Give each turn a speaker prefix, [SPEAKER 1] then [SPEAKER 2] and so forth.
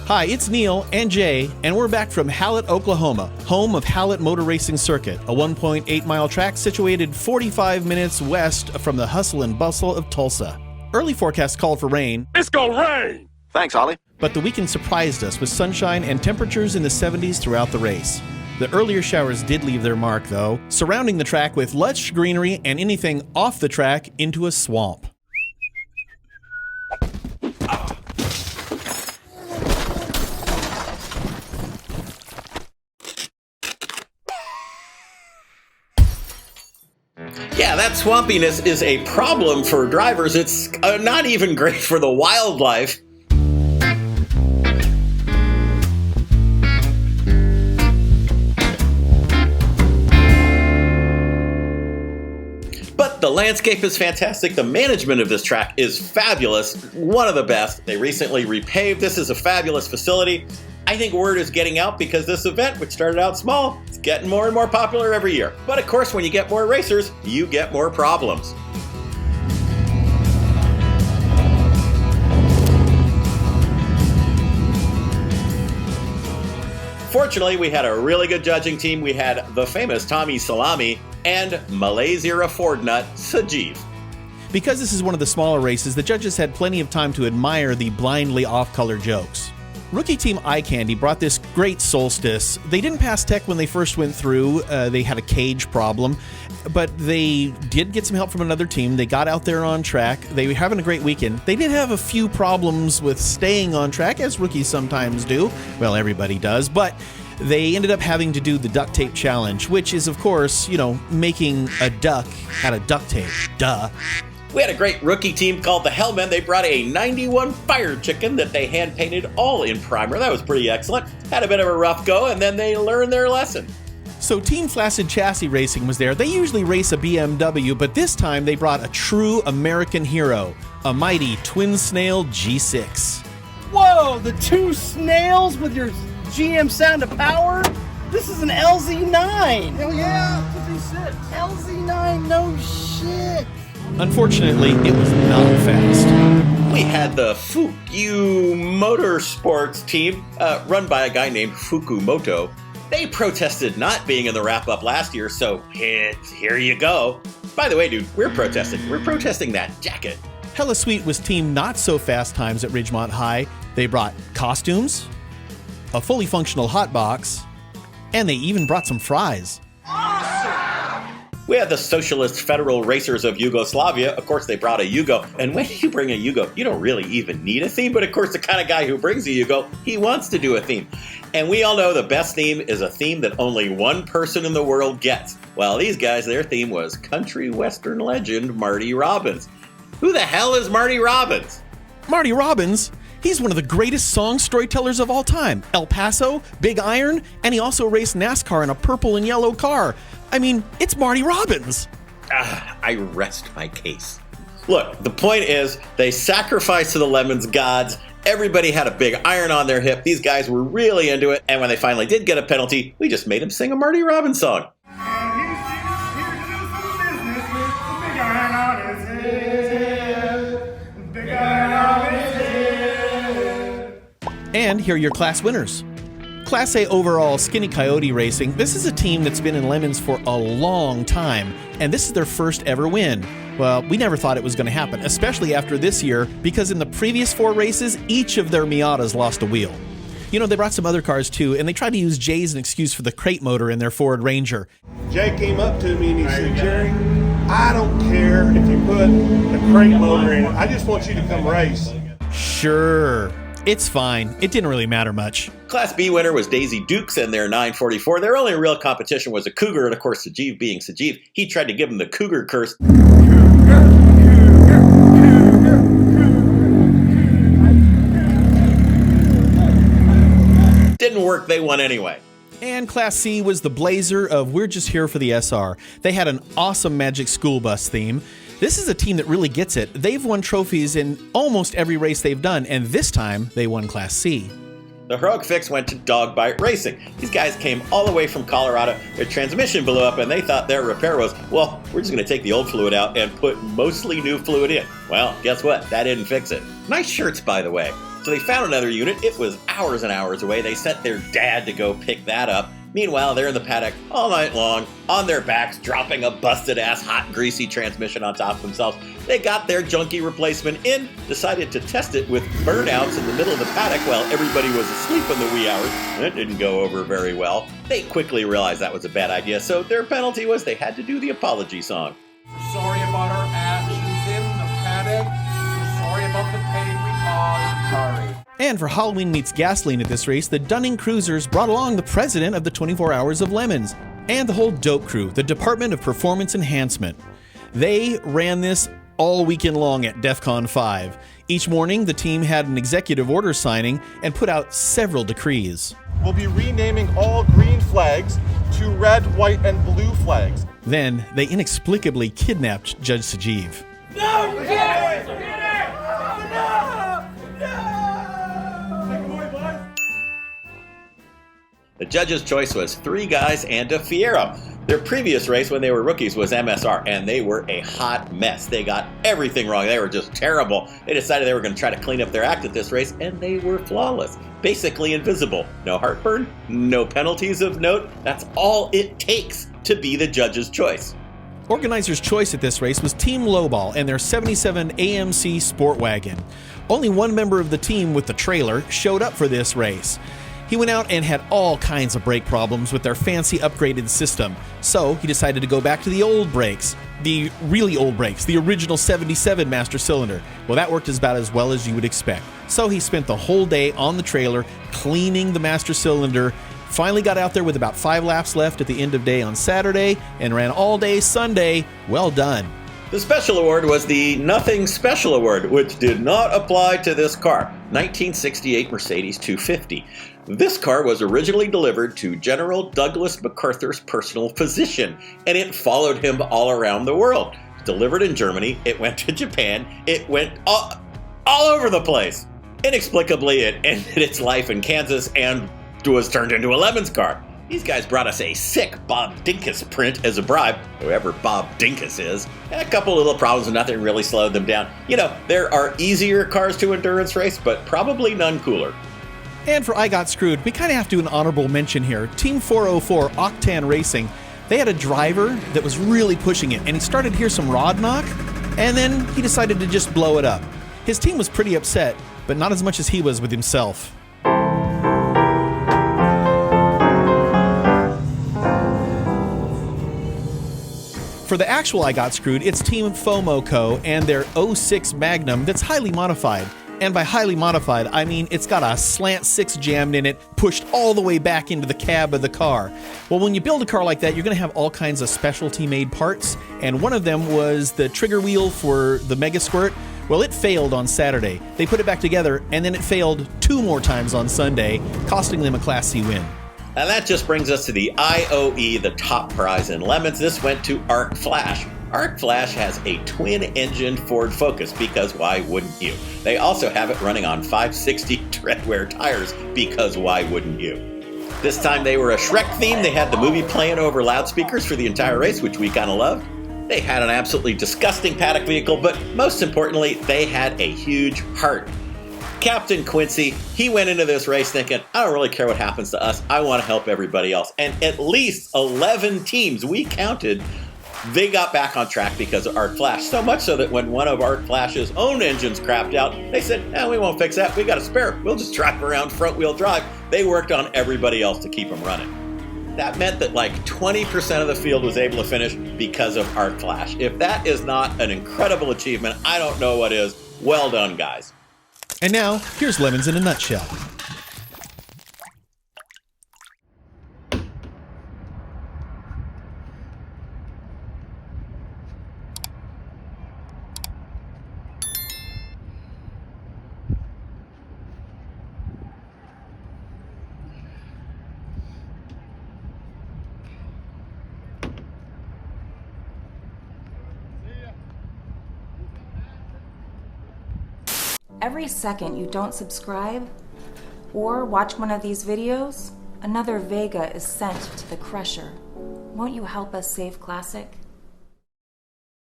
[SPEAKER 1] Hi, it's Neil and Jay, and we're back from Hallett, Oklahoma, home of Hallett Motor Racing Circuit, a 1.8-mile track situated 45 minutes west from the hustle and bustle of Tulsa. Early forecasts called for rain.
[SPEAKER 2] It's gonna rain!
[SPEAKER 3] Thanks, Ollie.
[SPEAKER 1] But the weekend surprised us with sunshine and temperatures in the 70s throughout the race. The earlier showers did leave their mark, though, surrounding the track with lush greenery and anything off the track into a swamp.
[SPEAKER 4] Yeah, that swampiness is a problem for drivers. It's not even great for the wildlife. But the landscape is fantastic. The management of this track is fabulous. One of the best. They recently repaved. This is a fabulous facility. I think word is getting out because this event, which started out small, is getting more and more popular every year. But of course, when you get more racers, you get more problems. Fortunately, we had a really good judging team. We had the famous Tommy Salami and Malaysia Ford nut Sajeev.
[SPEAKER 1] Because this is one of the smaller races, the judges had plenty of time to admire the blindly off-color jokes. Rookie team Eye Candy brought this great solstice. They didn't pass tech when they first went through. They had a cage problem, but they did get some help from another team. They got out there on track. They were having a great weekend. They did have a few problems with staying on track, as rookies sometimes do. Well, everybody does, but they ended up having to do the duct tape challenge, which is, of course, making a duck out of duct tape. Duh.
[SPEAKER 4] We had a great rookie team called the Hellmen. They brought a 91 Fire Chicken that they hand-painted all in primer. That was pretty excellent. Had a bit of a rough go, and then they learned their lesson.
[SPEAKER 1] So Team Flaccid Chassis Racing was there. They usually race a BMW, but this time they brought a true American hero, a mighty twin snail G6.
[SPEAKER 5] Whoa, the two snails with your GM sound of power? This is an LZ9. Hell yeah, LZ9, no shit.
[SPEAKER 1] Unfortunately, it was not fast.
[SPEAKER 4] We had the Fuku Motorsports team, run by a guy named Fukumoto. They protested not being in the wrap-up last year, so here you go. By the way, dude, we're protesting. We're protesting that jacket.
[SPEAKER 1] Hella Sweet was Team Not So Fast Times at Ridgemont High. They brought costumes, a fully functional hot box, and they even brought some fries.
[SPEAKER 4] We had the Socialist Federal Racers of Yugoslavia. Of course, they brought a Yugo. And when you bring a Yugo, you don't really even need a theme. But of course, the kind of guy who brings a Yugo, he wants to do a theme. And we all know the best theme is a theme that only one person in the world gets. Well, these guys, their theme was country western legend Marty Robbins. Who the hell is Marty Robbins?
[SPEAKER 1] Marty Robbins? He's one of the greatest song storytellers of all time. El Paso, Big Iron, and he also raced NASCAR in a purple and yellow car. I mean, it's Marty Robbins.
[SPEAKER 4] I rest my case. Look, the point is, they sacrificed to the Lemons gods. Everybody had a big iron on their hip. These guys were really into it. And when they finally did get a penalty, we just made them sing a Marty Robbins song.
[SPEAKER 1] And here are your class winners. Class A overall Skinny Coyote Racing. This is a team that's been in Lemons for a long time, and this is their first ever win. Well, we never thought it was going to happen, especially after this year, because in the previous 4 races, each of their Miatas lost a wheel. They brought some other cars too, and they tried to use Jay as an excuse for the crate motor in their Ford Ranger.
[SPEAKER 6] Jay came up to me and he said, Jerry, I don't care if you put a crate motor in it. I just want you to come race.
[SPEAKER 1] Sure. It's fine. It didn't really matter much.
[SPEAKER 4] Class B winner was Daisy Dukes and their 944. Their only real competition was a Cougar, and of course, Sajeev being Sajeev, he tried to give him the Cougar curse. Didn't work, they won anyway.
[SPEAKER 1] And Class C was the Blazer of We're Just Here for the SR. They had an awesome Magic School Bus theme. This is a team that really gets it. They've won trophies in almost every race they've done, and this time they won Class C.
[SPEAKER 4] The heroic fix went to Dog Bite Racing. These guys came all the way from Colorado. Their transmission blew up, and they thought their repair was, well, we're just going to take the old fluid out and put mostly new fluid in. Well, guess what? That didn't fix it. Nice shirts, by the way. So they found another unit. It was hours and hours away. They sent their dad to go pick that up. Meanwhile, they're in the paddock all night long, on their backs, dropping a busted-ass, hot, greasy transmission on top of themselves. They got their junky replacement in, decided to test it with burnouts in the middle of the paddock while everybody was asleep in the wee hours. It didn't go over very well. They quickly realized that was a bad idea, so their penalty was they had to do the apology song.
[SPEAKER 2] Sorry about our actions in the paddock. Sorry about the pain we caused. Sorry.
[SPEAKER 1] And for Halloween Meets Gasoline at this race, the Dunning Kruzers brought along the president of the 24 Hours of Lemons and the whole dope crew, the Department of Performance Enhancement. They ran this all weekend long at DEF CON 5. Each morning, the team had an executive order signing and put out several decrees.
[SPEAKER 3] We'll be renaming all green flags to red, white, and blue flags.
[SPEAKER 1] Then, they inexplicably kidnapped Judge Sajeev.
[SPEAKER 2] No, get it!
[SPEAKER 4] The judge's choice was 3 guys and a Fiero. Their previous race when they were rookies was MSR, and they were a hot mess. They got everything wrong. They were just terrible. They decided they were going to try to clean up their act at this race, and they were flawless. Basically invisible. No heartburn, no penalties of note. That's all it takes to be the judge's choice.
[SPEAKER 1] Organizers' choice at this race was Team Lowball and their 77 AMC Sport Wagon. Only one member of the team with the trailer showed up for this race. He went out and had all kinds of brake problems with their fancy upgraded system, so he decided to go back to the old brakes. The really old brakes, the original 77 master cylinder. Well, that worked about as well as you would expect. So he spent the whole day on the trailer cleaning the master cylinder, finally got out there with about 5 laps left at the end of day on Saturday, and ran all day Sunday. Well done.
[SPEAKER 4] The special award was the Nothing Special Award, which did not apply to this car, 1968 Mercedes 250. This car was originally delivered to General Douglas MacArthur's personal physician, and it followed him all around the world. Delivered in Germany, it went to Japan, it went all over the place. Inexplicably, it ended its life in Kansas and was turned into a Lemons car. These guys brought us a sick Bob Dinkus print as a bribe, whoever Bob Dinkus is. And a couple little problems and nothing really slowed them down. You know, there are easier cars to endurance race, but probably none cooler.
[SPEAKER 1] And for I Got Screwed, we kind of have to do an honorable mention here. Team 404 Octan Racing, they had a driver that was really pushing it, and he started to hear some rod knock, and then he decided to just blow it up. His team was pretty upset, but not as much as he was with himself. For the actual I Got Screwed, it's Team FOMO Co. and their 06 Magnum that's highly modified. And by highly modified, I mean it's got a slant 6 jammed in it, pushed all the way back into the cab of the car. Well, when you build a car like that, you're going to have all kinds of specialty-made parts, and one of them was the trigger wheel for the Mega Squirt. Well, it failed on Saturday. They put it back together, and then it failed 2 more times on Sunday, costing them a Class C win.
[SPEAKER 4] And that just brings us to the IOE, the top prize in Lemons. This went to Arc Flash. Arc Flash has a twin-engine Ford Focus, because why wouldn't you? They also have it running on 560 treadwear tires, because why wouldn't you? This time they were a Shrek theme. They had the movie playing over loudspeakers for the entire race, which we kind of loved. They had an absolutely disgusting paddock vehicle, but most importantly, they had a huge heart. Captain Quincy, he went into this race thinking, I don't really care what happens to us. I want to help everybody else. And at least 11 teams, we counted, they got back on track because of Arc Flash. So much so that when one of Arc Flash's own engines crapped out, they said, we won't fix that. We got a spare. We'll just drive around front-wheel drive. They worked on everybody else to keep them running. That meant that like 20% of the field was able to finish because of Arc Flash. If that is not an incredible achievement, I don't know what is. Well done, guys.
[SPEAKER 1] And now, here's Lemons in a nutshell.
[SPEAKER 7] Every second you don't subscribe or watch one of these videos, another Vega is sent to the crusher. Won't you help us save Classic?